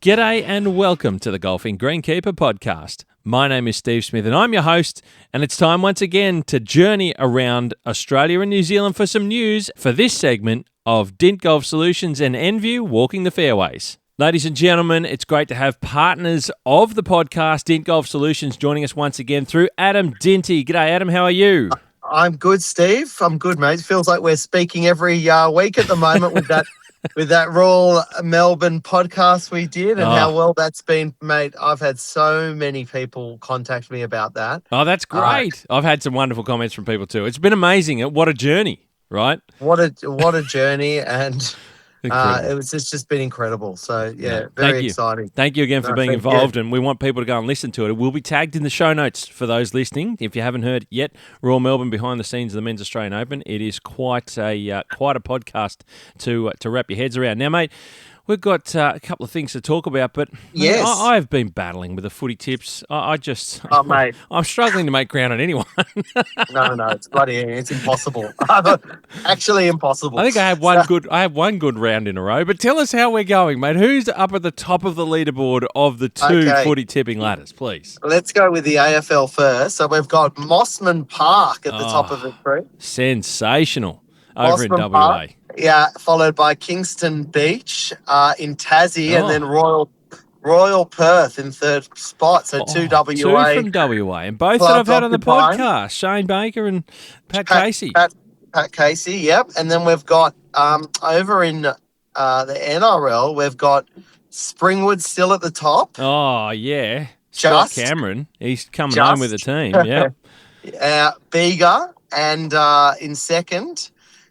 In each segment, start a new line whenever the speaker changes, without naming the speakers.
G'day and welcome to the Golfing Greenkeeper podcast. My name is Steve Smith and I'm your host, and it's time once again to journey around Australia and New Zealand for some news for this segment of Dint Golf Solutions and Enview Walking the Fairways. Ladies and gentlemen, it's great to have partners of the podcast, Dint Golf Solutions, joining us once again through Adam Dinty. G'day, Adam. How are you?
I'm good, Steve. I'm good, mate. It feels like we're speaking every week at the moment with that Royal Melbourne podcast we did and how well that's been, mate. I've had so many people contact me about that.
Oh, that's great. I've had some wonderful comments from people too. It's been amazing. What a journey, right?
What a journey, and it's just been incredible. So, very exciting.
Thank you again for being involved, and we want people to go and listen to it. It will be tagged in the show notes for those listening. If you haven't heard yet, Royal Melbourne behind the scenes of the Men's Australian Open. It is quite a podcast to wrap your heads around. Now, mate, we've got a couple of things to talk about, but
yes.
I've been battling with the footy tips.
Mate.
I'm struggling to make ground on anyone.
No, it's impossible. Actually impossible.
I think I have one good round in a row, but tell us how we're going, mate. Who's up at the top of the leaderboard of the two footy tipping ladders, please?
Let's go with the AFL first. So we've got Mossman Park at the top of the tree.
Sensational. Over in WA.
Park. Yeah, followed by Kingston Beach in Tassie, and then Royal Perth in third spot. So two WA.
Two from WA, and both that I've had on the podcast. Shane Baker and Pat Casey.
Pat Casey, yep. And then we've got over in the NRL, we've got Springwood still at the top.
Oh, yeah. Scott Cameron. He's coming home with the team, yeah.
Bega and in second.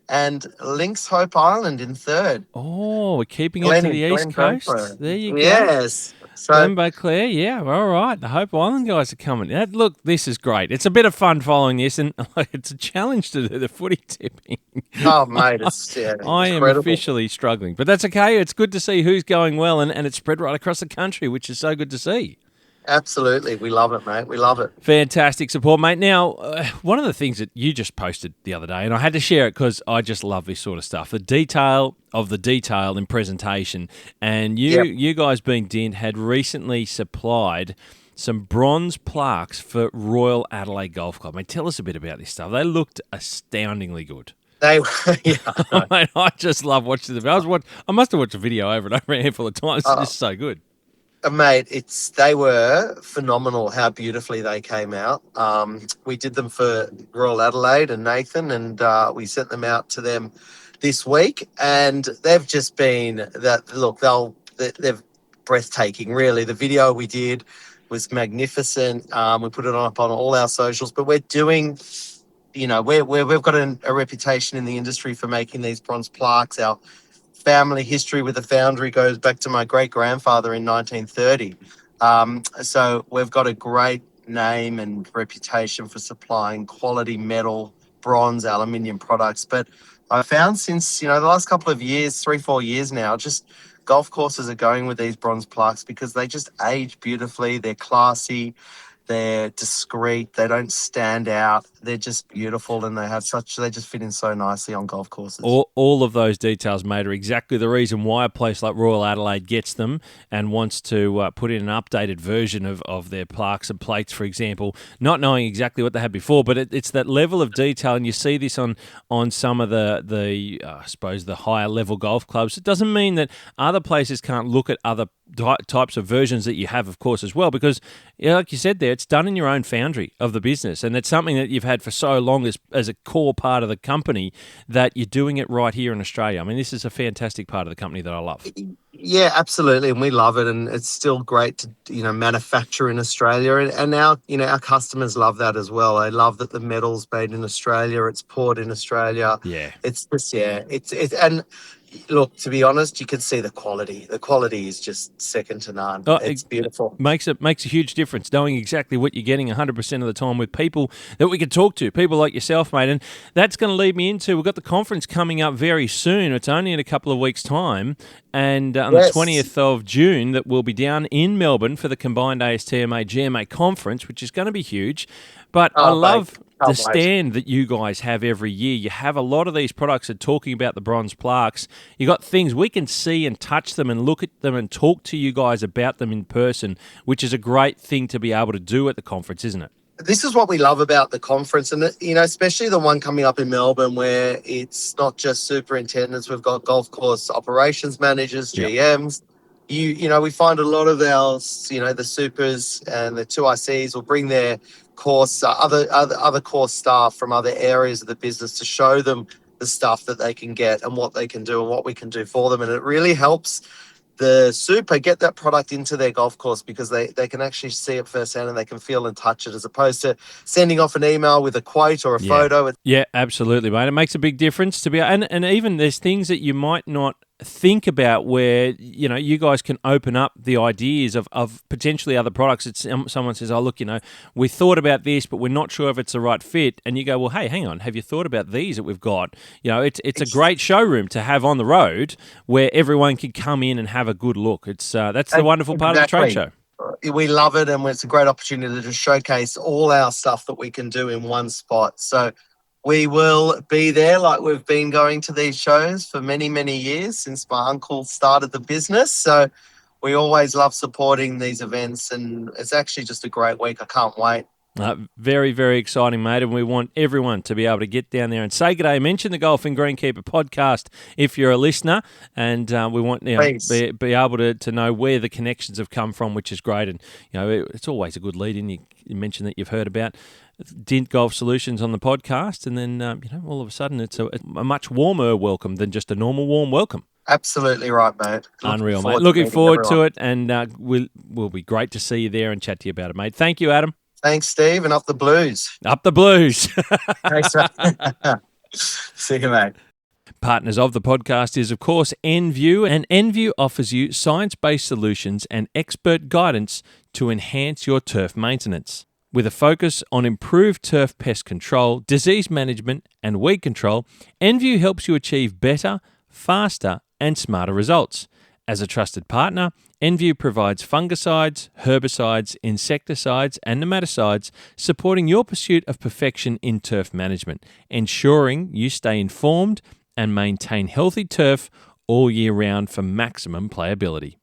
And Lynx Hope Island in third.
Oh, we're keeping it to the East Coast. There you go.
Yes. So,
Glen Beauclair, yeah, all right. The Hope Island guys are coming. Look, this is great. It's a bit of fun following this, and it's a challenge to do the footy tipping.
Oh, mate, it's
I am officially struggling. But that's okay. It's good to see who's going well, and it's spread right across the country, which is so good to see.
Absolutely. We love it, mate. We love it.
Fantastic support, mate. Now, one of the things that you just posted the other day, and I had to share it because I just love this sort of stuff, the detail of the detail in presentation. And you guys being Dint had recently supplied some bronze plaques for Royal Adelaide Golf Club. Mate, tell us a bit about this stuff. They looked astoundingly good.
They
Mate, I just love watching them. I must have watched a video over and over a handful of times. It's just so good.
Mate, they were phenomenal how beautifully they came out. We did them for Royal Adelaide and Nathan, and we sent them out to them this week, and they've just been they're breathtaking, really. The video we did was magnificent. We put it up on all our socials, but we're doing, we've got a reputation in the industry for making these bronze plaques. Our family history with the foundry goes back to my great-grandfather in 1930. So we've got a great name and reputation for supplying quality metal, bronze, aluminium products. But I found since, the last couple of years, 3-4 years now, just golf courses are going with these bronze plaques because they just age beautifully. They're classy. They're discreet. They don't stand out. They're just beautiful, and they just fit in so nicely on golf courses.
All of those details, mate, are exactly the reason why a place like Royal Adelaide gets them and wants to put in an updated version of their plaques and plates, for example, not knowing exactly what they had before. But it's that level of detail, and you see this on some of the I suppose the higher level golf clubs. It doesn't mean that other places can't look at other types of versions that you have, of course, as well, because like you said there, it's done in your own foundry of the business, and it's something that you've had for so long as a core part of the company that you're doing it right here in Australia. I mean, this is a fantastic part of the company that I love.
Yeah, absolutely, and we love it, and it's still great to manufacture in Australia, and our customers love that as well. They love that the metal's made in Australia, it's poured in Australia.
Yeah,
it's just it's and. Look, to be honest, you can see the quality. The quality is just second to none. It's beautiful.
Makes a huge difference knowing exactly what you're getting 100% of the time with people that we can talk to, people like yourself, mate. And that's going to lead me into, we've got the conference coming up very soon. It's only in a couple of weeks' time. And on the 20th of June, that we'll be down in Melbourne for the combined ASTMA GMA conference, which is going to be huge. But I
Oh, mate,
love the
can't wait.
stand that you guys have every year. You have a lot of these products that are talking about the bronze plaques. You got things we can see and touch them and look at them and talk to you guys about them in person, which is a great thing to be able to do at the conference, isn't it?
This is what we love about the conference, and especially the one coming up in Melbourne, where it's not just superintendents. We've got golf course operations managers,
Yep.
GMs. We find a lot of our, the supers and the 2ICs will bring their course, other course staff from other areas of the business to show them the stuff that they can get and what they can do and what we can do for them. And it really helps the super get that product into their golf course because they can actually see it firsthand and they can feel and touch it, as opposed to sending off an email with a quote or a photo.
Yeah, absolutely, mate. It makes a big difference to be, and even there's things that you might not think about where you guys can open up the ideas of potentially other products. It's someone says, oh look, we thought about this but we're not sure if it's the right fit, and you go, well, hey, hang on, have you thought about these that we've got? It's a great showroom to have on the road where everyone can come in and have a good look. That's the wonderful part of the trade show.
We love it, and it's a great opportunity to showcase all our stuff that we can do in one spot. So we will be there, like we've been going to these shows for many, many years since my uncle started the business. So we always love supporting these events, and it's actually just a great week. I can't wait.
Very, very exciting, mate, and we want everyone to be able to get down there and say good day. Mention the Golf and Greenkeeper podcast if you're a listener, and we want be able to know where the connections have come from, which is great. And it's always a good lead-in. You mentioned that you've heard about Dint Golf Solutions on the podcast, and then all of a sudden it's a much warmer welcome than just a normal warm welcome.
Absolutely right, mate.
Unreal, mate. Looking forward to it, and will be great to see you there and chat to you about it, mate. Thank you, Adam.
Thanks, Steve, and up the blues.
Up the blues.
Thanks, mate. See you, mate.
Partners of the podcast is, of course, Enview, and Enview offers you science-based solutions and expert guidance to enhance your turf maintenance. With a focus on improved turf pest control, disease management, and weed control, Enview helps you achieve better, faster, and smarter results. As a trusted partner, Enview provides fungicides, herbicides, insecticides, and nematicides, supporting your pursuit of perfection in turf management, ensuring you stay informed and maintain healthy turf all year round for maximum playability.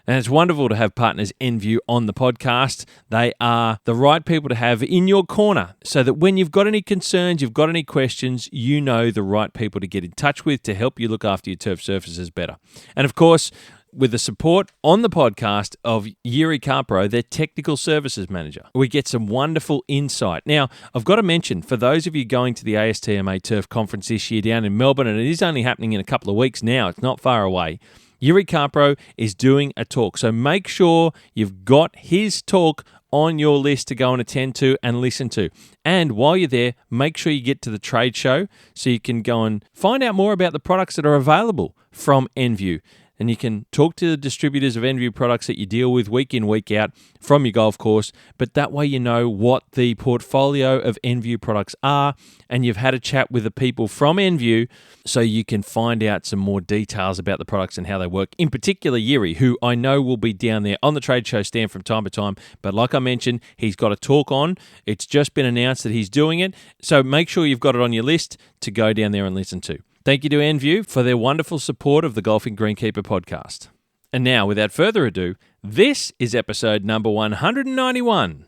And it's wonderful to have partners Enview on the podcast. They are the right people to have in your corner so that when you've got any concerns, you've got any questions, you know the right people to get in touch with to help you look after your turf surfaces better. And of course, with the support on the podcast of Yuri Carpro, their technical services manager, we get some wonderful insight. Now, I've got to mention, for those of you going to the ASTMA Turf Conference this year down in Melbourne, and it is only happening in a couple of weeks now, it's not far away, Yuri Carpro is doing a talk. So make sure you've got his talk on your list to go and attend to and listen to. And while you're there, make sure you get to the trade show so you can go and find out more about the products that are available from Enview. And you can talk to the distributors of Enview products that you deal with week in, week out from your golf course. But that way you know what the portfolio of Enview products are, and you've had a chat with the people from Enview so you can find out some more details about the products and how they work. In particular, Yuri, who I know will be down there on the trade show stand from time to time. But like I mentioned, he's got a talk on. It's just been announced that he's doing it. So make sure you've got it on your list to go down there and listen to. Thank you to Enview for their wonderful support of the Golfing Greenkeeper podcast. And now, without further ado, this is episode number 191.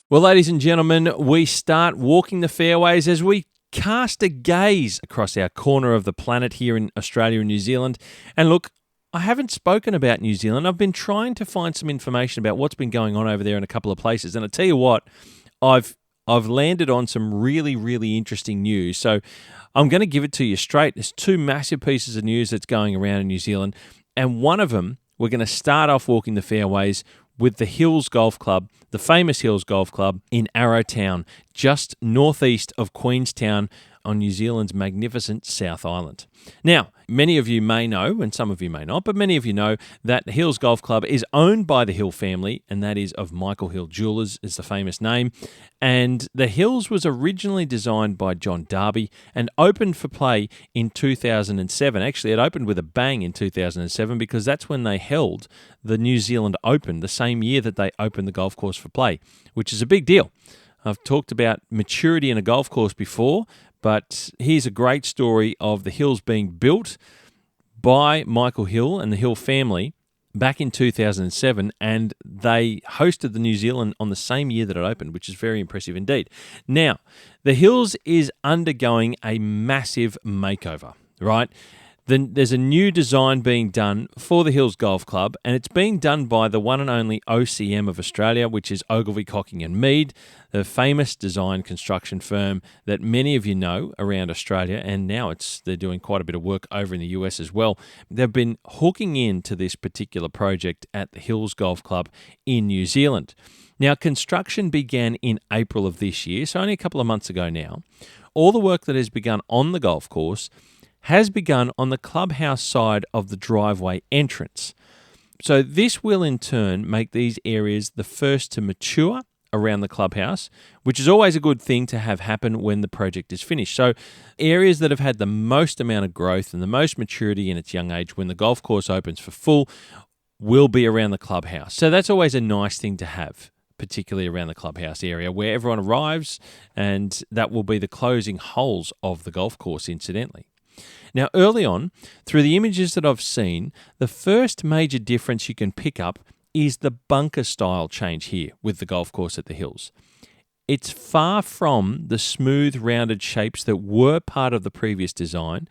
Well, ladies and gentlemen, we start walking the fairways as we cast a gaze across our corner of the planet here in Australia and New Zealand. And look, I haven't spoken about New Zealand. I've been trying to find some information about what's been going on over there in a couple of places. And I tell you what, I've landed on some really, really interesting news. So I'm going to give it to you straight. There's two massive pieces of news that's going around in New Zealand. And one of them, we're going to start off walking the fairways with the Hills Golf Club, the famous Hills Golf Club in Arrowtown, just northeast of Queenstown on New Zealand's magnificent South Island. Now, many of you may know, and some of you may not, but many of you know that the Hills Golf Club is owned by the Hill family, and that is of Michael Hill Jewellers is the famous name. And the Hills was originally designed by John Darby and opened for play in 2007. Actually, it opened with a bang in 2007 because that's when they held the New Zealand Open, the same year that they opened the golf course for play, which is a big deal. I've talked about maturity in a golf course before, but here's a great story of the Hills being built by Michael Hill and the Hill family back in 2007, and they hosted the New Zealand on the same year that it opened, which is very impressive indeed. Now, the Hills is undergoing a massive makeover, right? Then there's a new design being done for the Hills Golf Club, and it's being done by the one and only OCM of Australia, which is Ogilvy, Cocking and Mead, the famous design construction firm that many of you know around Australia, and now they're doing quite a bit of work over in the US as well. They've been hooking into this particular project at the Hills Golf Club in New Zealand. Now, construction began in April of this year, so only a couple of months ago now. All the work that has begun on the golf course has begun on the clubhouse side of the driveway entrance. So this will in turn make these areas the first to mature around the clubhouse, which is always a good thing to have happen when the project is finished. So areas that have had the most amount of growth and the most maturity in its young age when the golf course opens for full will be around the clubhouse. So that's always a nice thing to have, particularly around the clubhouse area where everyone arrives, and that will be the closing holes of the golf course, incidentally. Now, early on, through the images that I've seen, the first major difference you can pick up is the bunker style change here with the golf course at the Hills. It's far from the smooth, rounded shapes that were part of the previous design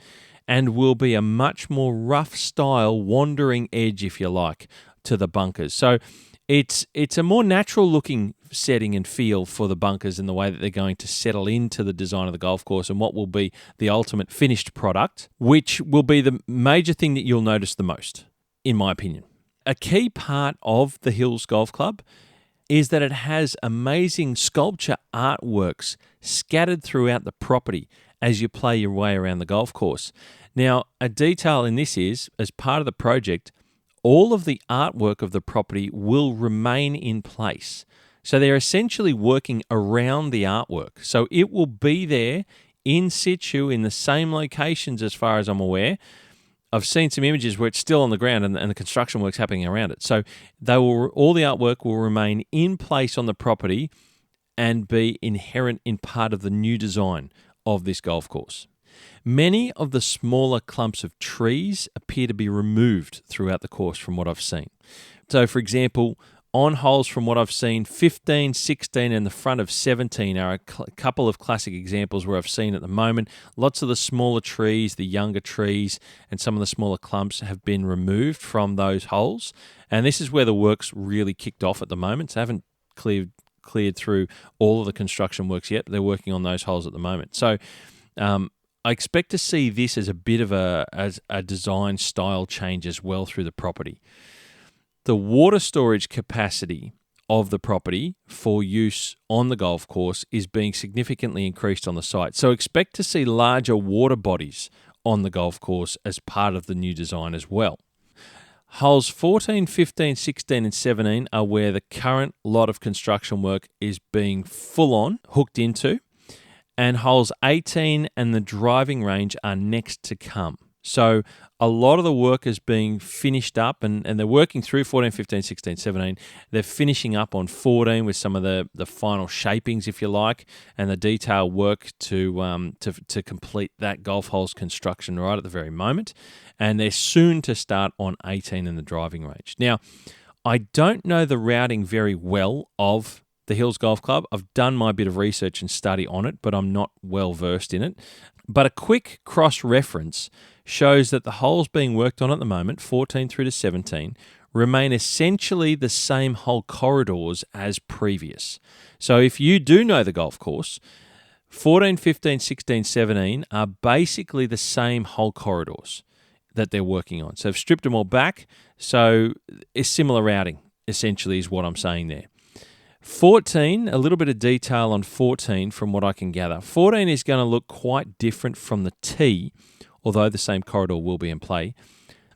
and will be a much more rough style, wandering edge, if you like, to the bunkers. So it's a more natural looking setting and feel for the bunkers and the way that they're going to settle into the design of the golf course and what will be the ultimate finished product, which will be the major thing that you'll notice the most, in my opinion. A key part of the Hills Golf Club is that it has amazing sculpture artworks scattered throughout the property as you play your way around the golf course. Now, a detail in this is, as part of the project, all of the artwork of the property will remain in place. So they're essentially working around the artwork. So it will be there in situ in the same locations as far as I'm aware. I've seen some images where it's still on the ground and the construction work's happening around it. So all the artwork will remain in place on the property and be inherent in part of the new design of this golf course. Many of the smaller clumps of trees appear to be removed throughout the course from what I've seen. So, for example, on holes from what I've seen, 15, 16 and the front of 17 are a couple of classic examples where I've seen at the moment. Lots of the smaller trees, the younger trees, and some of the smaller clumps have been removed from those holes. And this is where the work's really kicked off at the moment. So I haven't cleared through all of the construction works yet. They're working on those holes at the moment. So I expect to see this as a bit of a design style change as well through the property. The water storage capacity of the property for use on the golf course is being significantly increased on the site. So expect to see larger water bodies on the golf course as part of the new design as well. Holes 14, 15, 16 and 17 are where the current lot of construction work is being full on hooked into, and holes 18 and the driving range are next to come. So a lot of the work is being finished up and they're working through 14, 15, 16, 17. They're finishing up on 14 with some of the final shapings, if you like, and the detail work to complete that golf hole's construction right at the very moment. And they're soon to start on 18 in the driving range. Now, I don't know the routing very well of the Hills Golf Club. I've done my bit of research and study on it, but I'm not well versed in it. But a quick cross-reference shows that the holes being worked on at the moment, 14 through to 17, remain essentially the same hole corridors as previous. So if you do know the golf course, 14, 15, 16, 17 are basically the same hole corridors that they're working on. So they've stripped them all back, so it's similar routing, essentially, is what I'm saying there. 14, a little bit of detail on 14 from what I can gather. 14 is going to look quite different from the tee, although the same corridor will be in play.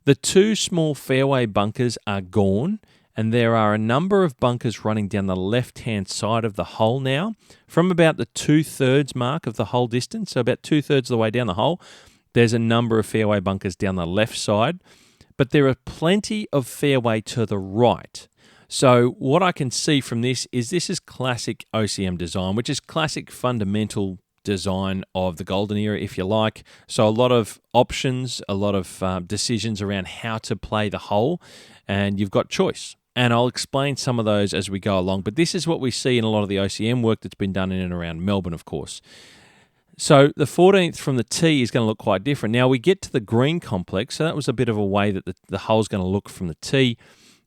The two small fairway bunkers are gone, and there are a number of bunkers running down the left-hand side of the hole now, from about the 2/3 mark of the hole distance, so about 2/3 of the way down the hole. There's a number of fairway bunkers down the left side, but there are plenty of fairway to the right. So what I can see from this is classic OCM design, which is classic fundamental design of the golden era, if you like. So a lot of options, a lot of decisions around how to play the hole, and you've got choice. And I'll explain some of those as we go along. But this is what we see in a lot of the OCM work that's been done in and around Melbourne, of course. So the 14th from the tee is going to look quite different. Now we get to the green complex, so that was a bit of a way that the hole's going to look from the tee.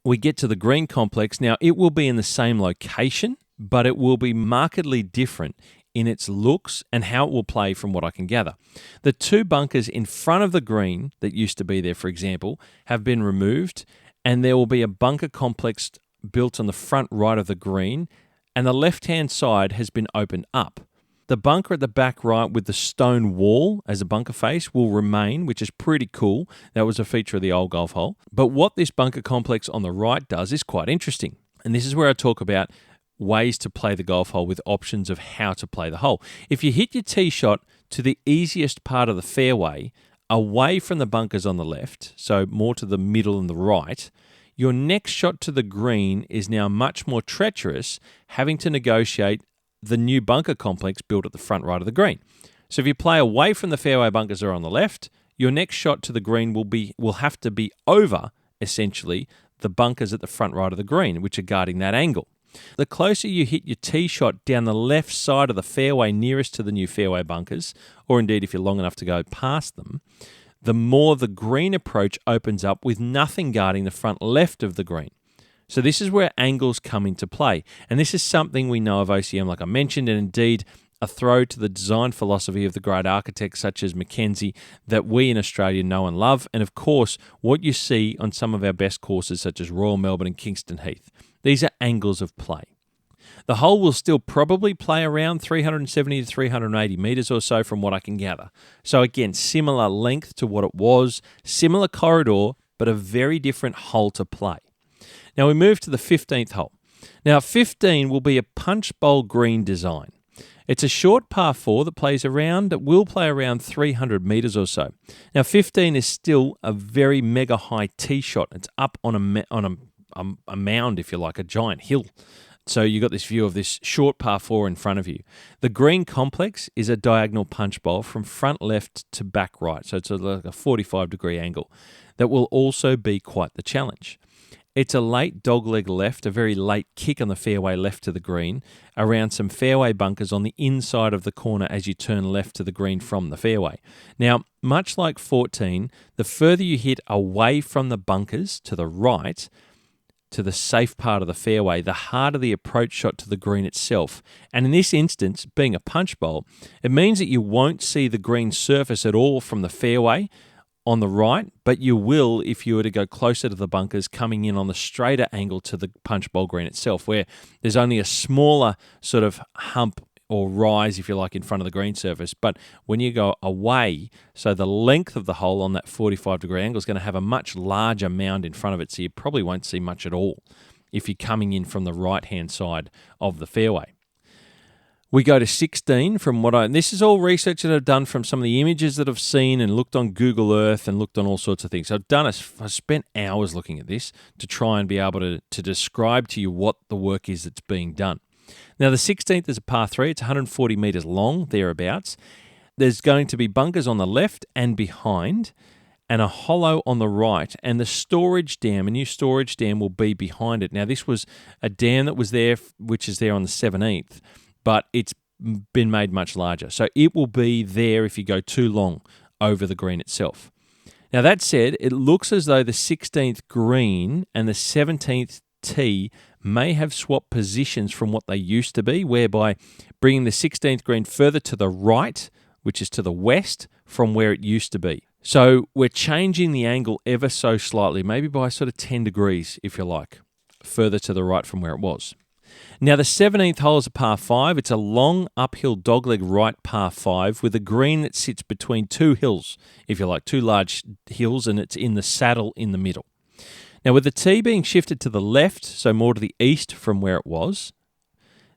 We get to the green complex. Now, it will be in the same location, but it will be markedly different in its looks and how it will play from what I can gather. The two bunkers in front of the green that used to be there, for example, have been removed, and there will be a bunker complex built on the front right of the green, and the left-hand side has been opened up. The bunker at the back right with the stone wall as a bunker face will remain, which is pretty cool. That was a feature of the old golf hole. But what this bunker complex on the right does is quite interesting. And this is where I talk about ways to play the golf hole with options of how to play the hole. If you hit your tee shot to the easiest part of the fairway, away from the bunkers on the left, so more to the middle and the right, your next shot to the green is now much more treacherous, having to negotiate the new bunker complex built at the front right of the green. So if you play away from the fairway bunkers that are on the left, your next shot to the green will have to be over, essentially, the bunkers at the front right of the green, which are guarding that angle. The closer you hit your tee shot down the left side of the fairway nearest to the new fairway bunkers, or indeed if you're long enough to go past them, the more the green approach opens up with nothing guarding the front left of the green. So this is where angles come into play. And this is something we know of OCM, like I mentioned, and indeed a throw to the design philosophy of the great architects such as Mackenzie that we in Australia know and love. And of course, what you see on some of our best courses such as Royal Melbourne and Kingston Heath. These are angles of play. The hole will still probably play around 370 to 380 metres or so from what I can gather. So again, similar length to what it was, similar corridor, but a very different hole to play. Now we move to the 15th hole. Now 15 will be a punch bowl green design. It's a short par 4 that will play around 300 metres or so. Now 15 is still a very mega high tee shot. It's up on a mound, if you like, a giant hill. So you got this view of this short par 4 in front of you. The green complex is a diagonal punch bowl from front left to back right. So it's like a 45-degree angle. That will also be quite the challenge. It's a late dogleg left, a very late kick on the fairway left to the green, around some fairway bunkers on the inside of the corner as you turn left to the green from the fairway. Now, much like 14, the further you hit away from the bunkers to the right, to the safe part of the fairway, the harder the approach shot to the green itself. And in this instance, being a punch bowl, it means that you won't see the green surface at all from the fairway on the right, but you will if you were to go closer to the bunkers coming in on the straighter angle to the punch bowl green itself, where there's only a smaller sort of hump or rise, if you like, in front of the green surface. But when you go away, so the length of the hole on that 45-degree angle is going to have a much larger mound in front of it, so you probably won't see much at all if you're coming in from the right-hand side of the fairway. We go to 16 this is all research that I've done from some of the images that I've seen and looked on Google Earth and looked on all sorts of things. I've spent hours looking at this to try and be able to describe to you what the work is that's being done. Now, the 16th is a par 3. It's 140 metres long, thereabouts. There's going to be bunkers on the left and behind and a hollow on the right. And the storage dam, a new storage dam, will be behind it. Now, this was a dam that was there, which is there on the 17th, but it's been made much larger. So it will be there if you go too long over the green itself. Now, that said, it looks as though the 16th green and the 17th tee may have swapped positions from what they used to be, whereby bringing the 16th green further to the right, which is to the west, from where it used to be. So we're changing the angle ever so slightly, maybe by sort of 10 degrees, if you like, further to the right from where it was. Now, the 17th hole is a par 5. It's a long uphill dogleg right par 5 with a green that sits between two hills, if you like, two large hills, and it's in the saddle in the middle. Now, with the tee being shifted to the left, so more to the east from where it was,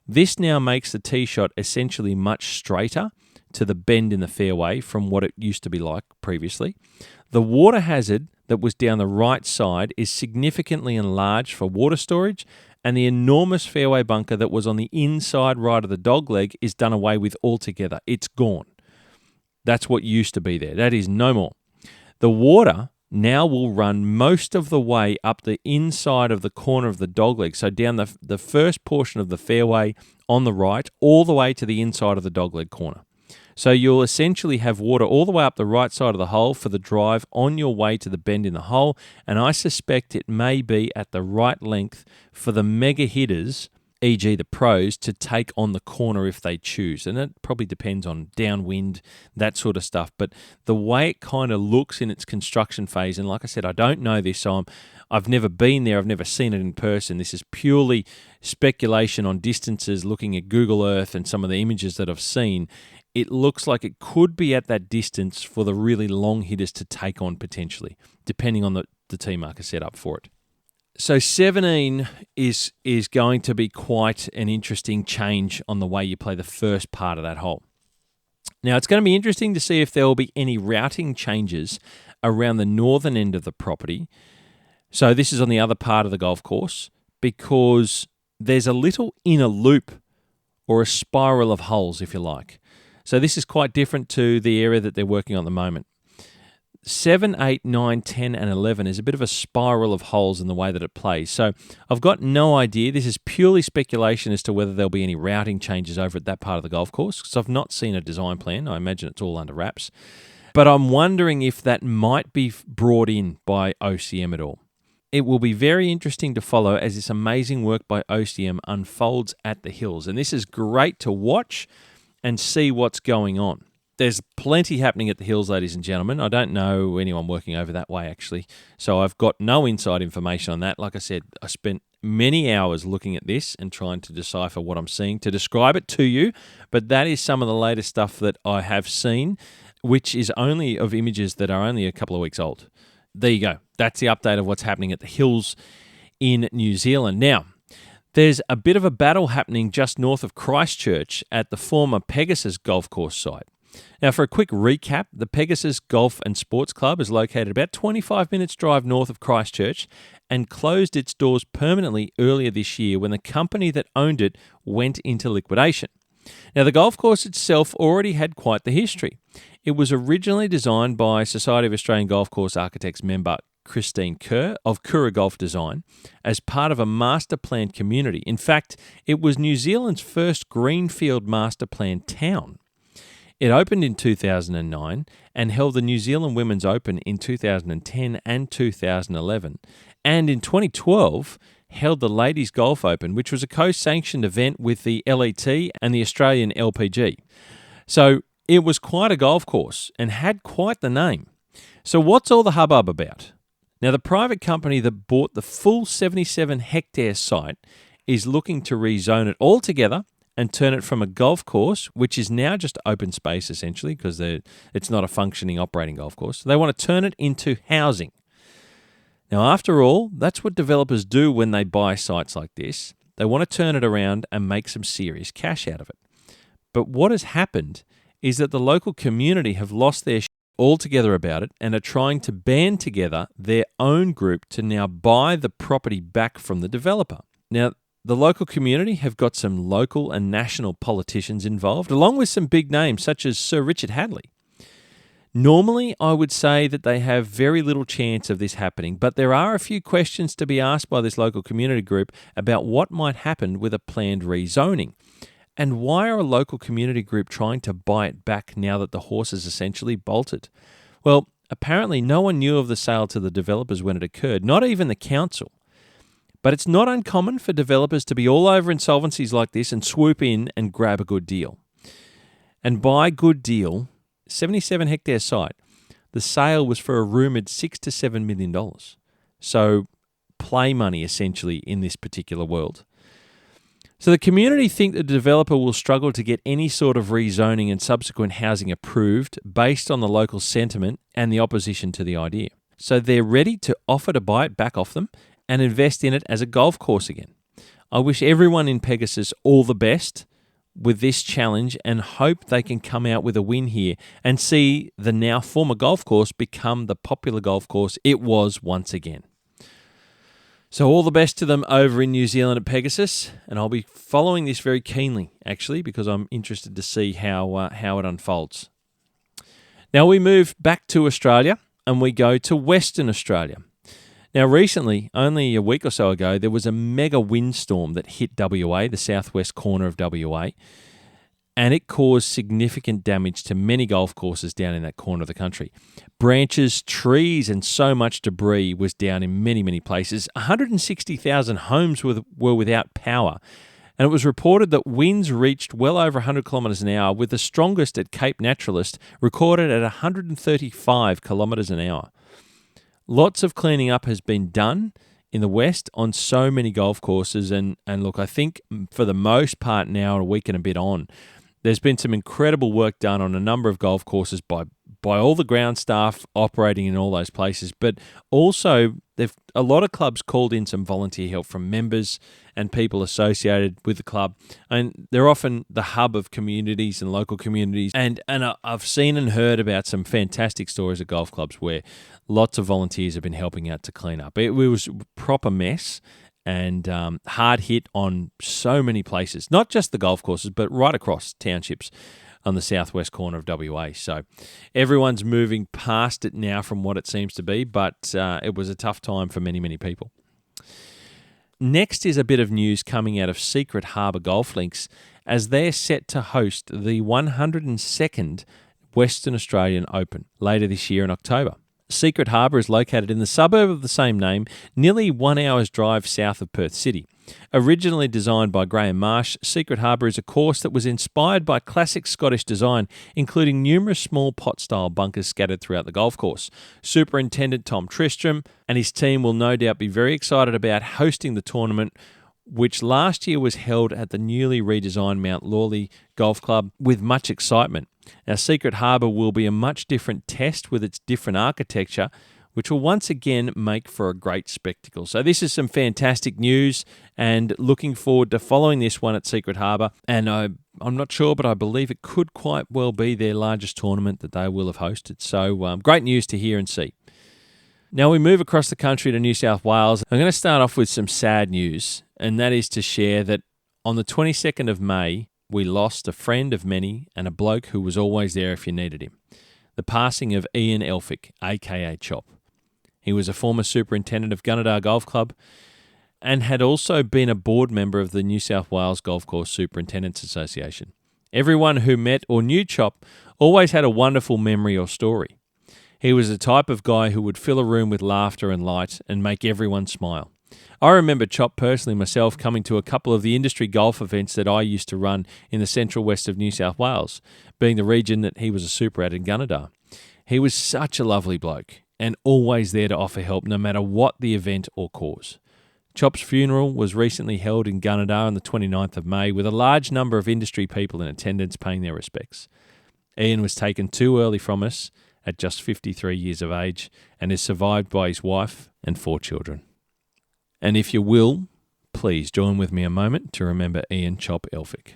this now makes the tee shot essentially much straighter to the bend in the fairway from what it used to be like previously. The water hazard that was down the right side is significantly enlarged for water storage, and the enormous fairway bunker that was on the inside right of the dogleg is done away with altogether. It's gone. That's what used to be there. That is no more. The water now will run most of the way up the inside of the corner of the dogleg, so down the first portion of the fairway on the right, all the way to the inside of the dogleg corner. So you'll essentially have water all the way up the right side of the hole for the drive on your way to the bend in the hole, and I suspect it may be at the right length for the mega hitters, e.g. the pros, to take on the corner if they choose. And it probably depends on downwind, that sort of stuff. But the way it kind of looks in its construction phase, and like I said, I don't know this, so I've never been there, I've never seen it in person. This is purely speculation on distances, looking at Google Earth and some of the images that I've seen. It looks like it could be at that distance for the really long hitters to take on potentially, depending on the tee marker set up for it. So 17 is going to be quite an interesting change on the way you play the first part of that hole. Now, it's going to be interesting to see if there will be any routing changes around the northern end of the property. So this is on the other part of the golf course, because there's a little inner loop or a spiral of holes, if you like. So this is quite different to the area that they're working on at the moment. 7, 8, 9, 10, and 11 is a bit of a spiral of holes in the way that it plays. So I've got no idea. This is purely speculation as to whether there'll be any routing changes over at that part of the golf course, because I've not seen a design plan. I imagine it's all under wraps. But I'm wondering if that might be brought in by OCM at all. It will be very interesting to follow as this amazing work by OCM unfolds at the hills. And this is great to watch and see what's going on. There's plenty happening at the hills, ladies and gentlemen. I don't know anyone working over that way, actually. So I've got no inside information on that. Like I said, I spent many hours looking at this and trying to decipher what I'm seeing to describe it to you. But that is some of the latest stuff that I have seen, which is only of images that are only a couple of weeks old. There you go. That's the update of what's happening at the hills in New Zealand. Now, there's a bit of a battle happening just north of Christchurch at the former Pegasus Golf Course site. Now, for a quick recap, the Pegasus Golf and Sports Club is located about 25 minutes drive north of Christchurch and closed its doors permanently earlier this year when the company that owned it went into liquidation. Now, the golf course itself already had quite the history. It was originally designed by Society of Australian Golf Course Architects member Christine Kerr of Kura Golf Design as part of a master planned community. In fact, it was New Zealand's first greenfield master planned town. It opened in 2009 and held the New Zealand Women's Open in 2010 and 2011, and in 2012 held the Ladies Golf Open, which was a co-sanctioned event with the LET and the Australian LPG. So it was quite a golf course and had quite the name. So what's all the hubbub about? Now, the private company that bought the full 77-hectare site is looking to rezone it altogether and turn it from a golf course, which is now just open space essentially because it's not a functioning operating golf course. They want to turn it into housing. Now, after all, that's what developers do when they buy sites like this. They want to turn it around and make some serious cash out of it. But what has happened is that the local community have lost their altogether about it and are trying to band together their own group to now buy the property back from the developer. Now, the local community have got some local and national politicians involved, along with some big names such as Sir Richard Hadley. Normally, I would say that they have very little chance of this happening, but there are a few questions to be asked by this local community group about what might happen with a planned rezoning. And why are a local community group trying to buy it back now that the horse is essentially bolted? Well, apparently no one knew of the sale to the developers when it occurred, not even the council. But it's not uncommon for developers to be all over insolvencies like this and swoop in and grab a good deal. And by good deal, 77-hectare site, the sale was for a rumoured $6 to $7 million. So play money essentially in this particular world. So the community think the developer will struggle to get any sort of rezoning and subsequent housing approved based on the local sentiment and the opposition to the idea. So they're ready to offer to buy it back off them and invest in it as a golf course again. I wish everyone in Pegasus all the best with this challenge and hope they can come out with a win here and see the now former golf course become the popular golf course it was once again. So all the best to them over in New Zealand at Pegasus, and I'll be following this very keenly, actually, because I'm interested to see how it unfolds. Now we move back to Australia, and we go to Western Australia. Now recently, only a week or so ago, there was a mega windstorm that hit WA, the southwest corner of WA, and it caused significant damage to many golf courses down in that corner of the country. Branches, trees, and so much debris was down in many, many places. 160,000 homes were without power, and it was reported that winds reached well over 100 kilometres an hour, with the strongest at Cape Naturalist recorded at 135 kilometres an hour. Lots of cleaning up has been done in the west on so many golf courses, and look, I think for the most part now, a week and a bit on, there's been some incredible work done on a number of golf courses by all the ground staff operating in all those places, but also a lot of clubs called in some volunteer help from members and people associated with the club, and they're often the hub of communities and local communities, and I've seen and heard about some fantastic stories at golf clubs where lots of volunteers have been helping out to clean up. It was a proper mess, and hard hit on so many places, not just the golf courses, but right across townships on the southwest corner of WA. So everyone's moving past it now from what it seems to be, but it was a tough time for many, many people. Next is a bit of news coming out of Secret Harbour Golf Links, as they're set to host the 102nd Western Australian Open later this year in October. Secret Harbour is located in the suburb of the same name, nearly 1 hour's drive south of Perth City. Originally designed by Graham Marsh, Secret Harbour is a course that was inspired by classic Scottish design, including numerous small pot-style bunkers scattered throughout the golf course. Superintendent Tom Tristram and his team will no doubt be very excited about hosting the tournament, which last year was held at the newly redesigned Mount Lawley Golf Club with much excitement. Now, Secret Harbour will be a much different test with its different architecture, which will once again make for a great spectacle. So this is some fantastic news, and looking forward to following this one at Secret Harbour. And I'm not sure, but I believe it could quite well be their largest tournament that they will have hosted. So great news to hear and see. Now we move across the country to New South Wales. I'm going to start off with some sad news, and that is to share that on the 22nd of May, we lost a friend of many and a bloke who was always there if you needed him. The passing of Ian Elphick, aka Chop. He was a former superintendent of Gunnedah Golf Club and had also been a board member of the New South Wales Golf Course Superintendents Association. Everyone who met or knew Chop always had a wonderful memory or story. He was the type of guy who would fill a room with laughter and light and make everyone smile. I remember Chop personally myself coming to a couple of the industry golf events that I used to run in the central west of New South Wales, being the region that he was a super at in Gunnedah. He was such a lovely bloke and always there to offer help no matter what the event or cause. Chop's funeral was recently held in Gunnedah on the 29th of May with a large number of industry people in attendance paying their respects. Ian was taken too early from us at just 53 years of age and is survived by his wife and 4 children. And if you will, please join with me a moment to remember Ian Chop Elphick.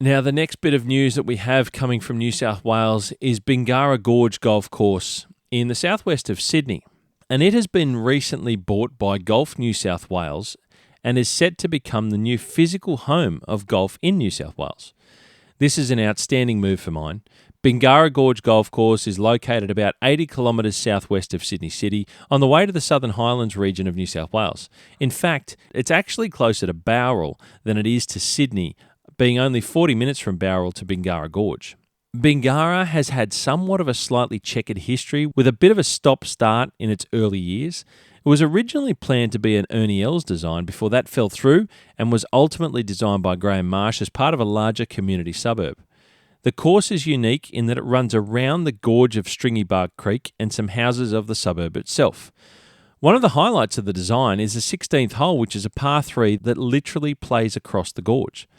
Now, the next bit of news that we have coming from New South Wales is Bingara Gorge Golf Course in the southwest of Sydney. And it has been recently bought by Golf New South Wales and is set to become the new physical home of golf in New South Wales. This is an outstanding move for mine. Bingara Gorge Golf Course is located about 80 kilometres southwest of Sydney City on the way to the Southern Highlands region of New South Wales. In fact, it's actually closer to Bowral than it is to Sydney, being only 40 minutes from Bowral to Bingara Gorge. Bingara has had somewhat of a slightly checkered history with a bit of a stop-start in its early years. It was originally planned to be an Ernie Els design before that fell through and was ultimately designed by Graham Marsh as part of a larger community suburb. The course is unique in that it runs around the gorge of Stringy Bark Creek and some houses of the suburb itself. One of the highlights of the design is the 16th hole, which is a par 3 that literally plays across the gorge.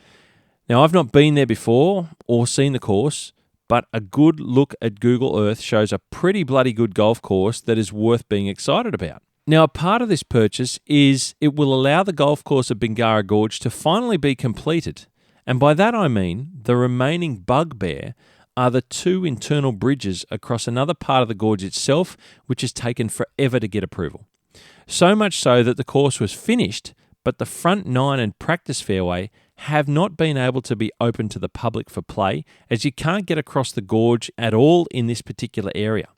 Now, I've not been there before or seen the course, but a good look at Google Earth shows a pretty bloody good golf course that is worth being excited about. Now, a part of this purchase is it will allow the golf course of Bingara Gorge to finally be completed. And by that I mean the remaining bugbear are the 2 internal bridges across another part of the gorge itself, which has taken forever to get approval. So much so that the course was finished, but the front 9 and practice fairway have not been able to be open to the public for play, as you can't get across the gorge at all in this particular area.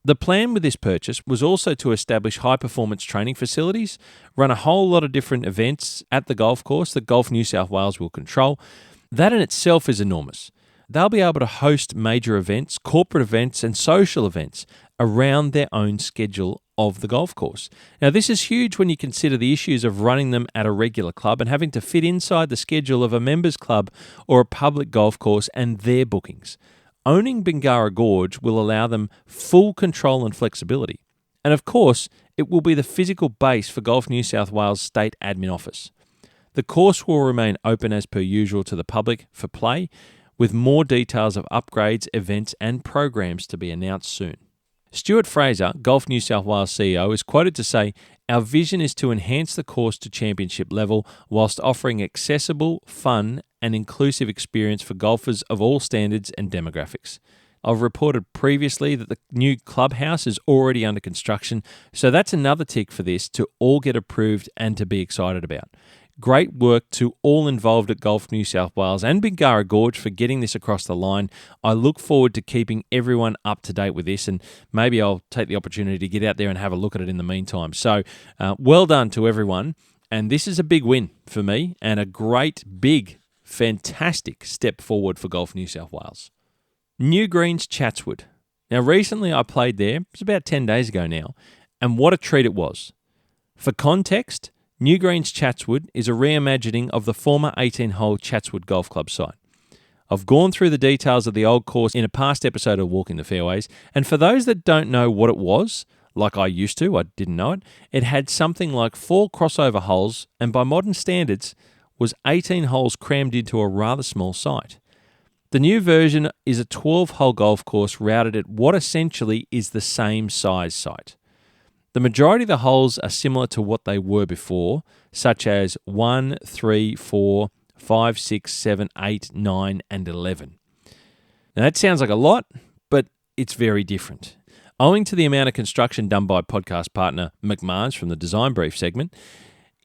The plan with this purchase was also to establish high-performance training facilities, run a whole lot of different events at the golf course that Golf New South Wales will control. That in itself is enormous. They'll be able to host major events, corporate events, and social events around their own schedule of the golf course. Now, this is huge when you consider the issues of running them at a regular club and having to fit inside the schedule of a members club or a public golf course and their bookings. Owning Bingara Gorge will allow them full control and flexibility. And of course, it will be the physical base for Golf New South Wales State Admin Office. The course will remain open as per usual to the public for play, with more details of upgrades, events and programs to be announced soon. Stuart Fraser, Golf New South Wales CEO, is quoted to say, "Our vision is to enhance the course to championship level whilst offering accessible, fun and inclusive experience for golfers of all standards and demographics." I've reported previously that the new clubhouse is already under construction, so that's another tick for this to all get approved and to be excited about. Great work to all involved at Golf New South Wales and Bingara Gorge for getting this across the line. I look forward to keeping everyone up to date with this, and maybe I'll take the opportunity to get out there and have a look at it in the meantime. So well done to everyone, and this is a big win for me and a great, big, fantastic step forward for Golf New South Wales. Newgreens Chatswood. Now recently I played there, it was about 10 days ago now, and what a treat it was. For context, Newgreens Chatswood is a reimagining of the former 18-hole Chatswood Golf Club site. I've gone through the details of the old course in a past episode of Walking the Fairways, and for those that don't know what it was, like I used to, I didn't know it, it had something like 4 crossover holes, and by modern standards, was 18 holes crammed into a rather small site. The new version is a 12-hole golf course routed at what essentially is the same size site. The majority of the holes are similar to what they were before, such as 1, 3, 4, 5, 6, 7, 8, 9, and 11. Now that sounds like a lot, but it's very different. Owing to the amount of construction done by podcast partner McMahon's from the Design Brief segment,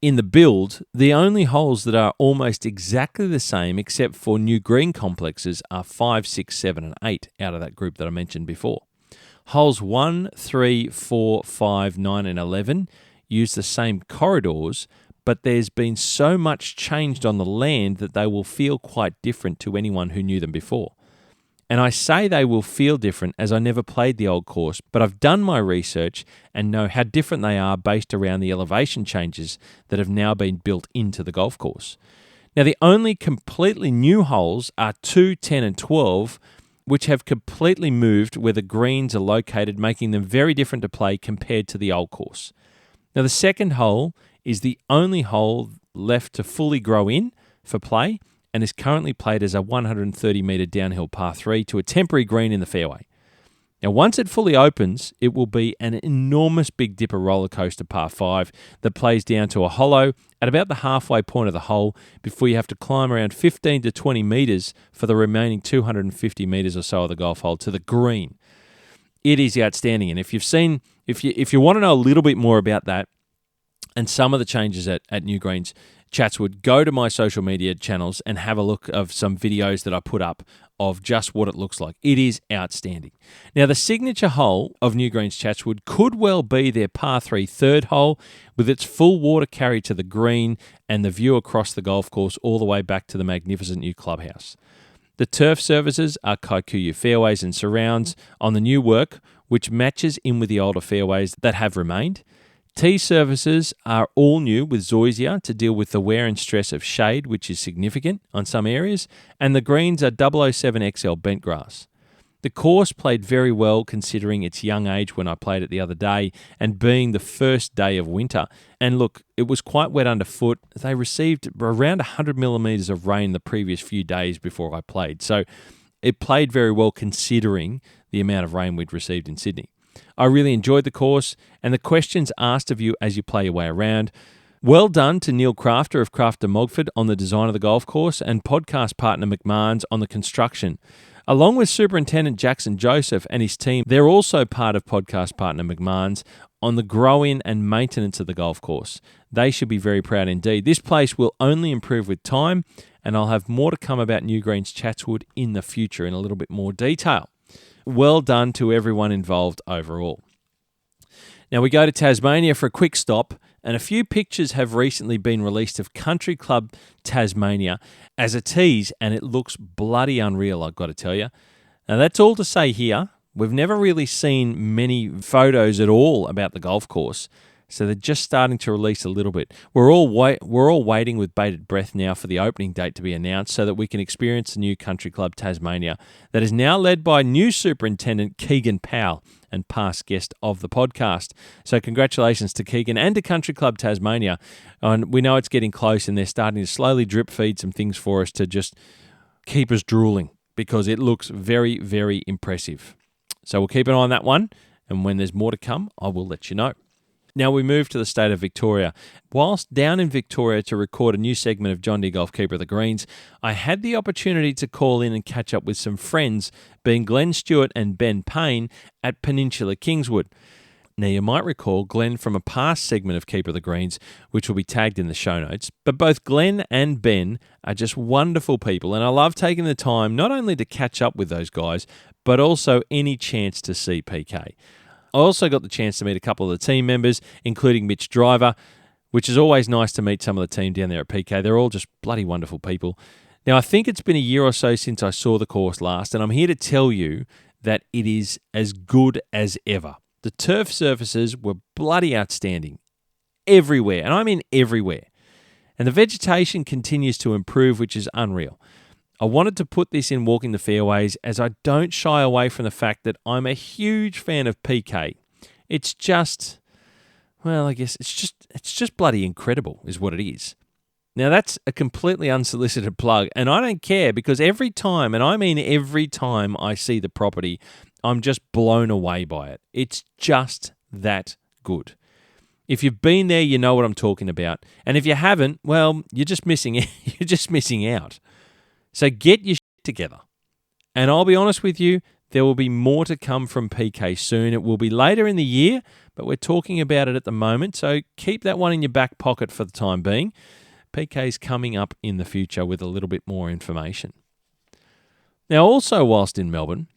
in the build, the only holes that are almost exactly the same except for new green complexes are 5, 6, 7, and 8 out of that group that I mentioned before. Holes 1, 3, 4, 5, 9 and 11 use the same corridors, but there's been so much changed on the land that they will feel quite different to anyone who knew them before. And I say they will feel different as I never played the old course, but I've done my research and know how different they are based around the elevation changes that have now been built into the golf course. Now, the only completely new holes are 2, 10 and 12, which have completely moved where the greens are located, making them very different to play compared to the old course. Now, the second hole is the only hole left to fully grow in for play and is currently played as a 130-metre downhill par 3 to a temporary green in the fairway. Now, once it fully opens, it will be an enormous Big Dipper roller coaster par 5 that plays down to a hollow at about the halfway point of the hole before you have to climb around 15 to 20 metres for the remaining 250 metres or so of the golf hole to the green. It is outstanding, and if you want to know a little bit more about that and some of the changes at Newgreens Chatswood, go to my social media channels and have a look of some videos that I put up of just what it looks like. It is outstanding. Now, the signature hole of Newgreens Chatswood could well be their par 3 third hole with its full water carry to the green and the view across the golf course all the way back to the magnificent new clubhouse. The turf surfaces are Kikuyu fairways and surrounds on the new work, which matches in with the older fairways that have remained. Tee surfaces are all new with zoysia to deal with the wear and stress of shade, which is significant on some areas, and the greens are 007XL bent grass. The course played very well considering its young age when I played it the other day and being the first day of winter. And look, it was quite wet underfoot. They received around 100 millimetres of rain the previous few days before I played. So it played very well considering the amount of rain we'd received in Sydney. I really enjoyed the course and the questions asked of you as you play your way around. Well done to Neil Crafter of Crafter Mogford on the design of the golf course and podcast partner McMahon's on the construction. Along with Superintendent Jackson Joseph and his team, they're also part of podcast partner McMahon's on the grow-in and maintenance of the golf course. They should be very proud indeed. This place will only improve with time, and I'll have more to come about Newgreens Chatswood in the future in a little bit more detail. Well done to everyone involved overall. Now we go to Tasmania for a quick stop, and a few pictures have recently been released of Country Club Tasmania as a tease, and it looks bloody unreal, I've got to tell you. Now that's all to say here. We've never really seen many photos at all about the golf course, so they're just starting to release a little bit. We're all waiting with bated breath now for the opening date to be announced so that we can experience the new Country Club Tasmania that is now led by new Superintendent Keegan Powell and past guest of the podcast. So congratulations to Keegan and to Country Club Tasmania. And we know it's getting close and they're starting to slowly drip feed some things for us to just keep us drooling because it looks very, very impressive. So we'll keep an eye on that one, and when there's more to come, I will let you know. Now we move to the state of Victoria. Whilst down in Victoria to record a new segment of John Deere Golf Keeper of the Greens, I had the opportunity to call in and catch up with some friends, being Glenn Stewart and Ben Payne at Peninsula Kingswood. Now you might recall Glenn from a past segment of Keeper of the Greens, which will be tagged in the show notes, but both Glenn and Ben are just wonderful people, and I love taking the time not only to catch up with those guys, but also any chance to see PK. I also got the chance to meet a couple of the team members, including Mitch Driver, which is always nice to meet some of the team down there at PK. They're all just bloody wonderful people. Now, I think it's been a year or so since I saw the course last, and I'm here to tell you that it is as good as ever. The turf surfaces were bloody outstanding everywhere, and I mean everywhere. And the vegetation continues to improve, which is unreal. I wanted to put this in Walking the Fairways as I don't shy away from the fact that I'm a huge fan of PK. It's just, well, I guess it's just bloody incredible is what it is. Now that's a completely unsolicited plug, and I don't care because every time, and I mean every time I see the property, I'm just blown away by it. It's just that good. If you've been there, you know what I'm talking about. And if you haven't, well, you're just missing out. So get your shit together. And I'll be honest with you, there will be more to come from PK soon. It will be later in the year, but we're talking about it at the moment. So keep that one in your back pocket for the time being. PK's coming up in the future with a little bit more information. Now, also whilst in Melbourne,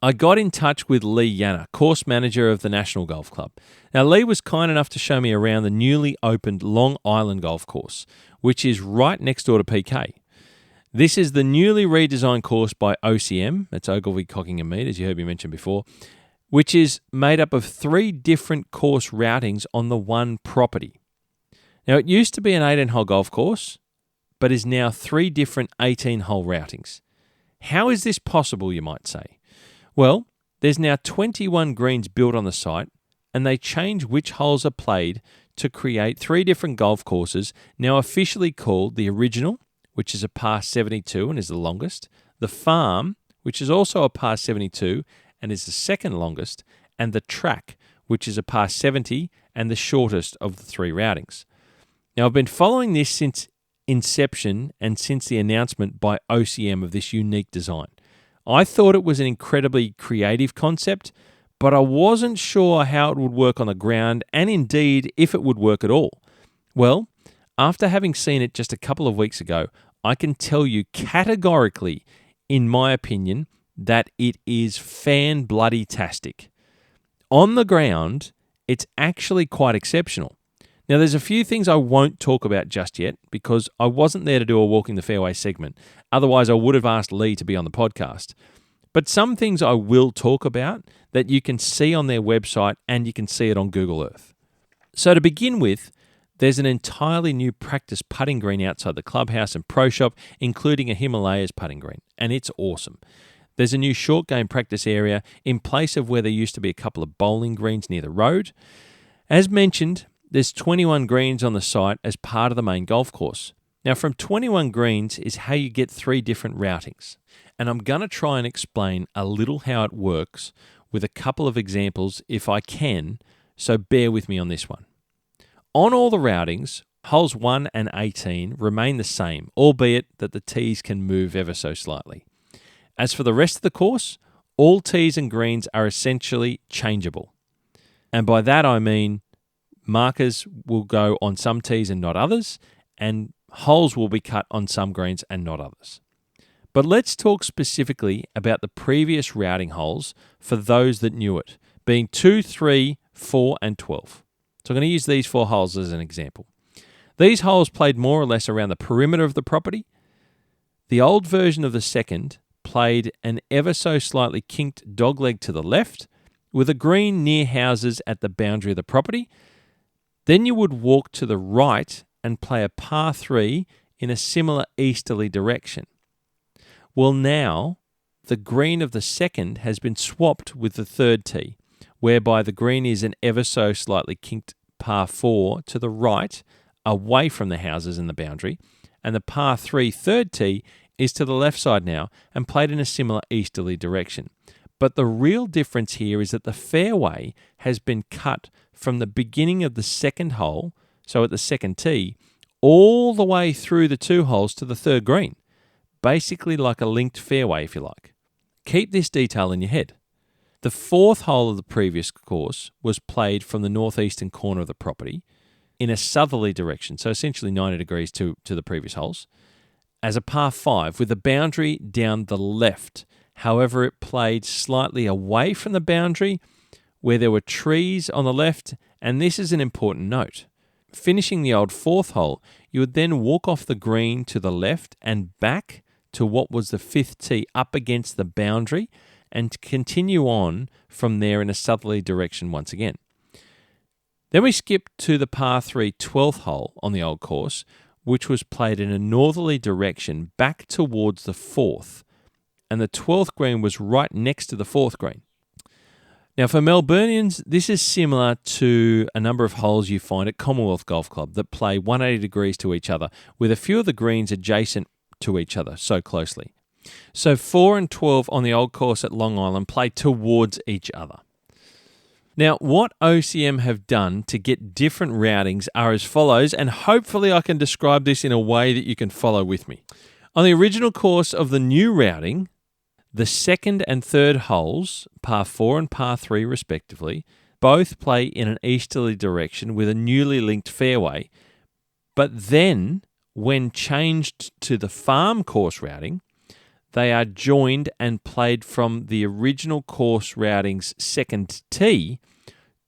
I got in touch with Lee Yanner, course manager of the National Golf Club. Now, Lee was kind enough to show me around the newly opened Long Island Golf Course, which is right next door to PK. This is the newly redesigned course by OCM, that's Ogilvy, Cocking and Mead, as you heard me mention before, which is made up of 3 different course routings on the one property. Now, it used to be an 18-hole golf course, but is now 3 different 18-hole routings. How is this possible, you might say? Well, there's now 21 greens built on the site, and they change which holes are played to create 3 different golf courses, now officially called the Original, which is a par 72 and is the longest, the Farm, which is also a par 72 and is the second longest, and the Track, which is a par 70 and the shortest of the 3 routings. Now, I've been following this since inception and since the announcement by OCM of this unique design. I thought it was an incredibly creative concept, but I wasn't sure how it would work on the ground and indeed if it would work at all. Well, after having seen it just a couple of weeks ago, I can tell you categorically, in my opinion, that it is fan-bloody-tastic. On the ground, it's actually quite exceptional. Now, there's a few things I won't talk about just yet because I wasn't there to do a Walking the Fairway segment. Otherwise, I would have asked Lee to be on the podcast. But some things I will talk about that you can see on their website and you can see it on Google Earth. So to begin with, there's an entirely new practice putting green outside the clubhouse and pro shop, including a Himalayas putting green, and it's awesome. There's a new short game practice area in place of where there used to be a couple of bowling greens near the road. As mentioned, there's 21 greens on the site as part of the main golf course. Now, from 21 greens is how you get 3 different routings. And I'm going to try and explain a little how it works with a couple of examples if I can, so bear with me on this one. On all the routings, holes 1 and 18 remain the same, albeit that the tees can move ever so slightly. As for the rest of the course, all tees and greens are essentially changeable. And by that I mean markers will go on some tees and not others, and holes will be cut on some greens and not others. But let's talk specifically about the previous routing holes for those that knew it, being 2, 3, 4 and 12. So I'm going to use these 4 holes as an example. These holes played more or less around the perimeter of the property. The old version of the second played an ever so slightly kinked dogleg to the left with a green near houses at the boundary of the property. Then you would walk to the right and play a par 3 in a similar easterly direction. Well, now the green of the second has been swapped with the third tee, whereby the green is an ever so slightly kinked par 4 to the right, away from the houses and the boundary, and the par 3 third tee is to the left side now and played in a similar easterly direction. But the real difference here is that the fairway has been cut from the beginning of the second hole, so at the second tee, all the way through the 2 holes to the third green, basically like a linked fairway if you like. Keep this detail in your head. The 4th hole of the previous course was played from the northeastern corner of the property in a southerly direction, so essentially 90 degrees to the previous holes, as a par 5 with the boundary down the left. However, it played slightly away from the boundary where there were trees on the left, and this is an important note. Finishing the old 4th hole, you would then walk off the green to the left and back to what was the 5th tee up against the boundary and continue on from there in a southerly direction once again. Then we skip to the par 3 12th hole on the old course, which was played in a northerly direction back towards the 4th, and the 12th green was right next to the 4th green. Now, for Melburnians, this is similar to a number of holes you find at Commonwealth Golf Club that play 180 degrees to each other, with a few of the greens adjacent to each other so closely. So 4 and 12 on the old course at Long Island play towards each other. Now, what OCM have done to get different routings are as follows, and hopefully I can describe this in a way that you can follow with me. On the original course of the new routing, the 2nd and 3rd holes, par 4 and par 3 respectively, both play in an easterly direction with a newly linked fairway. But then, when changed to the farm course routing, they are joined and played from the original course routing's 2nd tee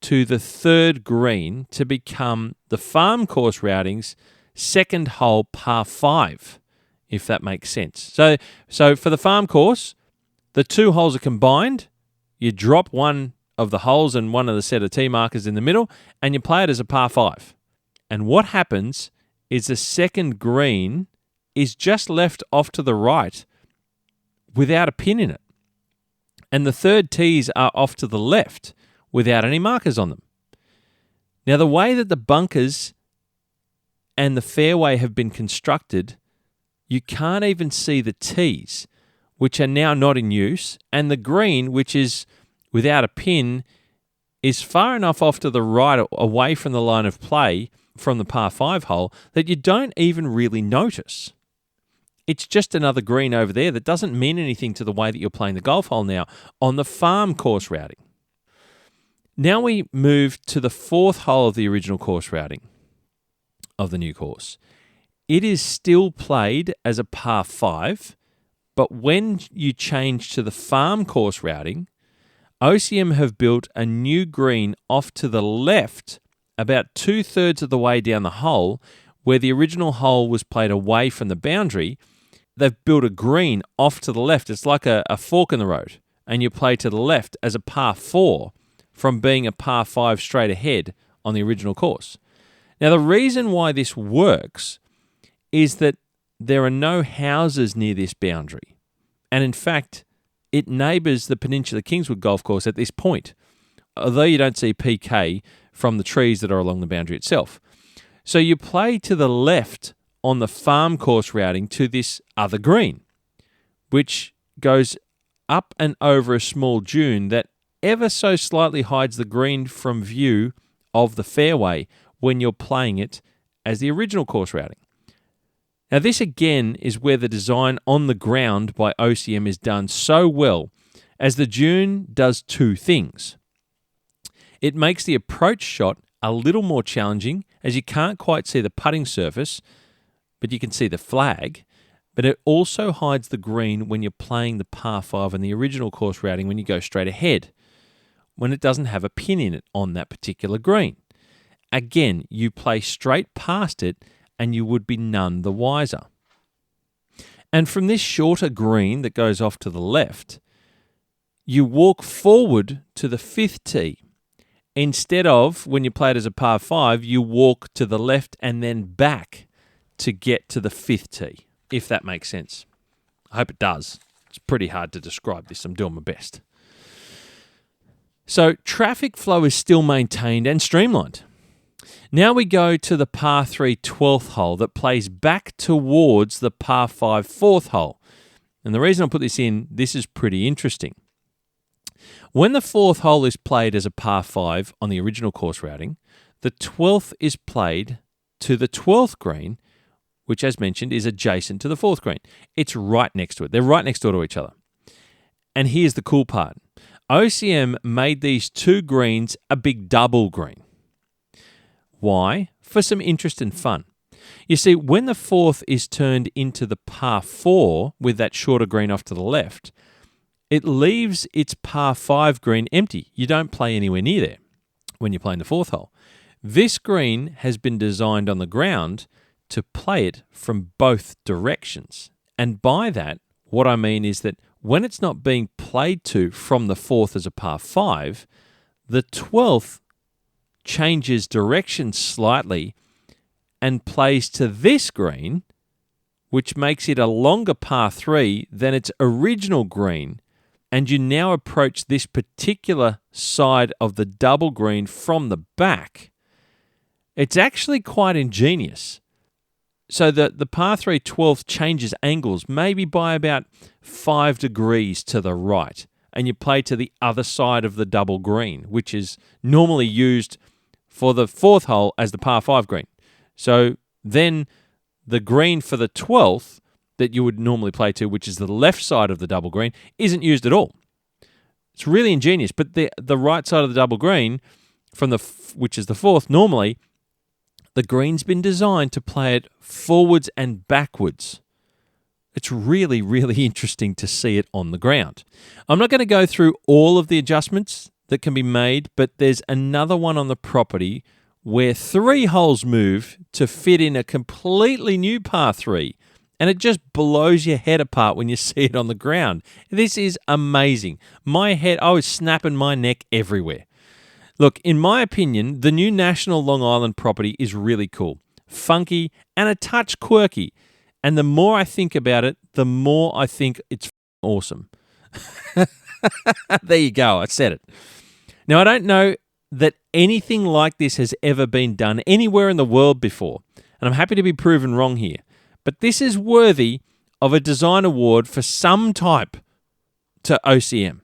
to the 3rd green to become the farm course routing's 2nd hole par 5, if that makes sense. So for the farm course, the 2 holes are combined. You drop one of the holes and one of the set of tee markers in the middle, and you play it as a par 5. And what happens is the 2nd green is just left off to the right without a pin in it. And the 3rd tees are off to the left without any markers on them. Now, the way that the bunkers and the fairway have been constructed, you can't even see the tees, which are now not in use, and the green, which is without a pin, is far enough off to the right away from the line of play from the par 5 hole that you don't even really notice. It's just another green over there that doesn't mean anything to the way that you're playing the golf hole now on the farm course routing. Now we move to the 4th hole of the original course routing of the new course. It is still played as a par 5, but when you change to the farm course routing, OCM have built a new green off to the left about 2/3 of the way down the hole, where the original hole was played away from the boundary, they've built a green off to the left. It's like a fork in the road, and you play to the left as a par 4 from being a par 5 straight ahead on the original course. Now, the reason why this works is that there are no houses near this boundary. And in fact, it neighbours the Peninsula Kingswood golf course at this point, although you don't see PK from the trees that are along the boundary itself. So you play to the left on the farm course routing to this other green, which goes up and over a small dune that ever so slightly hides the green from view of the fairway when you're playing it as the original course routing. Now, this again is where the design on the ground by OCM is done so well, as the dune does two things. It makes the approach shot a little more challenging, as you can't quite see the putting surface, but you can see the flag. But it also hides the green when you're playing the par 5 in the original course routing when you go straight ahead, when it doesn't have a pin in it on that particular green. Again, you play straight past it, and you would be none the wiser. And from this shorter green that goes off to the left, you walk forward to the 5th tee. Instead of, when you play it as a par 5, you walk to the left and then back to get to the 5th tee, if that makes sense. I hope it does. It's pretty hard to describe this. I'm doing my best. So traffic flow is still maintained and streamlined. Now we go to the par 3 12th hole that plays back towards the par 5 4th hole. And the reason I put this in, this is pretty interesting. When the 4th hole is played as a par 5 on the original course routing, the 12th is played to the 12th green, which, as mentioned, is adjacent to the 4th green. It's right next to it. They're right next door to each other. And here's the cool part. OCM made these two greens a big double green. Why? For some interest and fun. You see, when the 4th is turned into the par 4 with that shorter green off to the left, it leaves its par 5 green empty. You don't play anywhere near there when you're playing the 4th hole. This green has been designed on the ground to play it from both directions. And by that, what I mean is that when it's not being played to from the 4th as a par 5, the 12th changes direction slightly and plays to this green, which makes it a longer par 3 than its original green, and you now approach this particular side of the double green from the back. It's actually quite ingenious. So the par 3 12th changes angles maybe by about 5 degrees to the right, and you play to the other side of the double green, which is normally used for the 4th hole as the par 5 green. So then the green for the 12th that you would normally play to, which is the left side of the double green, isn't used at all. It's really ingenious, but the right side of the double green, from which is the 4th, normally the green's been designed to play it forwards and backwards. It's really, really interesting to see it on the ground. I'm not going to go through all of the adjustments that can be made, but there's another one on the property where 3 holes move to fit in a completely new par 3, and it just blows your head apart when you see it on the ground. This is amazing. I was snapping my neck everywhere. Look, in my opinion, the new National Long Island property is really cool, funky, and a touch quirky. And the more I think about it, the more I think it's awesome. There you go, I said it. Now, I don't know that anything like this has ever been done anywhere in the world before, and I'm happy to be proven wrong here. But this is worthy of a design award for some type to OCM.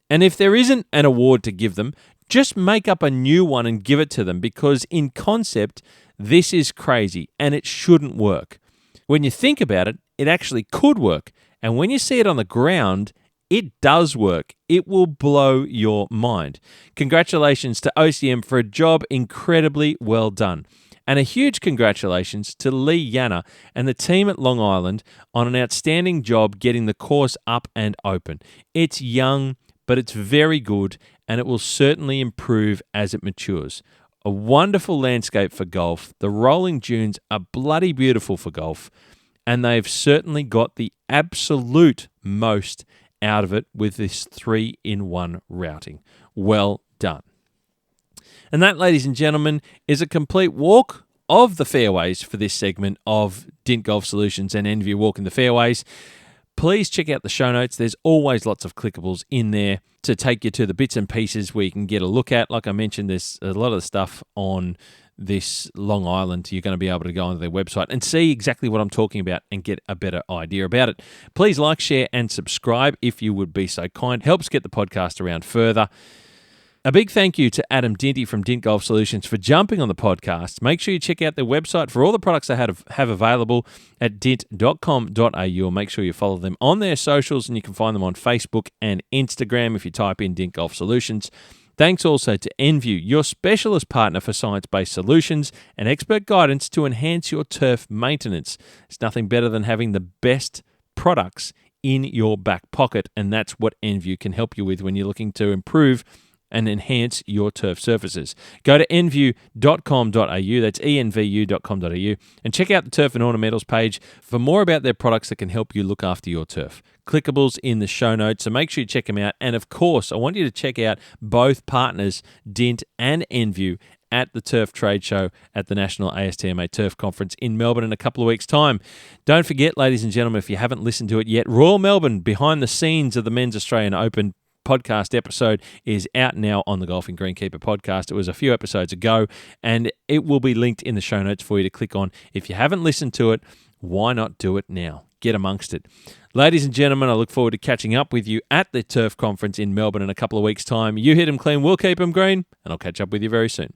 And if there isn't an award to give them, just make up a new one and give it to them, because in concept, this is crazy and it shouldn't work. When you think about it, it actually could work. And when you see it on the ground, it does work. It will blow your mind. Congratulations to OCM for a job incredibly well done. And a huge congratulations to Lee Yanna and the team at Long Island on an outstanding job getting the course up and open. It's young, but it's very good, and it will certainly improve as it matures. a wonderful landscape for golf. The rolling dunes are bloody beautiful for golf, and they've certainly got the absolute most out of it with this 3-in-1 routing. Well done. And that, ladies and gentlemen, is a complete walk of the fairways for this segment of Dint Golf Solutions and Enview Walking the Fairways. Please check out the show notes. There's always lots of clickables in there to take you to the bits and pieces where you can get a look at. Like I mentioned, there's a lot of the stuff on this Long Island. You're going to be able to go onto their website and see exactly what I'm talking about and get a better idea about it. Please like, share, and subscribe if you would be so kind. Helps get the podcast around further. A big thank you to Adam Dinty from Dint Golf Solutions for jumping on the podcast. Make sure you check out their website for all the products they have available at dint.com.au, and make sure you follow them on their socials, and you can find them on Facebook and Instagram if you type in Dint Golf Solutions. Thanks also to Enview, your specialist partner for science-based solutions and expert guidance to enhance your turf maintenance. It's nothing better than having the best products in your back pocket, and that's what Enview can help you with when you're looking to improve and enhance your turf surfaces. Go to enview.com.au, that's envu.com.au, and check out the Turf and Ornamentals page for more about their products that can help you look after your turf. Clickables in the show notes, so make sure you check them out. And of course, I want you to check out both partners, Dint and Enview, at the Turf Trade Show at the National ASTMA Turf Conference in Melbourne in a couple of weeks' time. Don't forget, ladies and gentlemen, if you haven't listened to it yet, Royal Melbourne, behind the scenes of the Men's Australian Open podcast episode, is out now on the Golfing Greenkeeper podcast. It was a few episodes ago, and it will be linked in the show notes for you to click on. If you haven't listened to it, why not do it now? Get amongst it. Ladies and gentlemen, I look forward to catching up with you at the Turf Conference in Melbourne in a couple of weeks' time. You hit them clean, we'll keep them green, and I'll catch up with you very soon.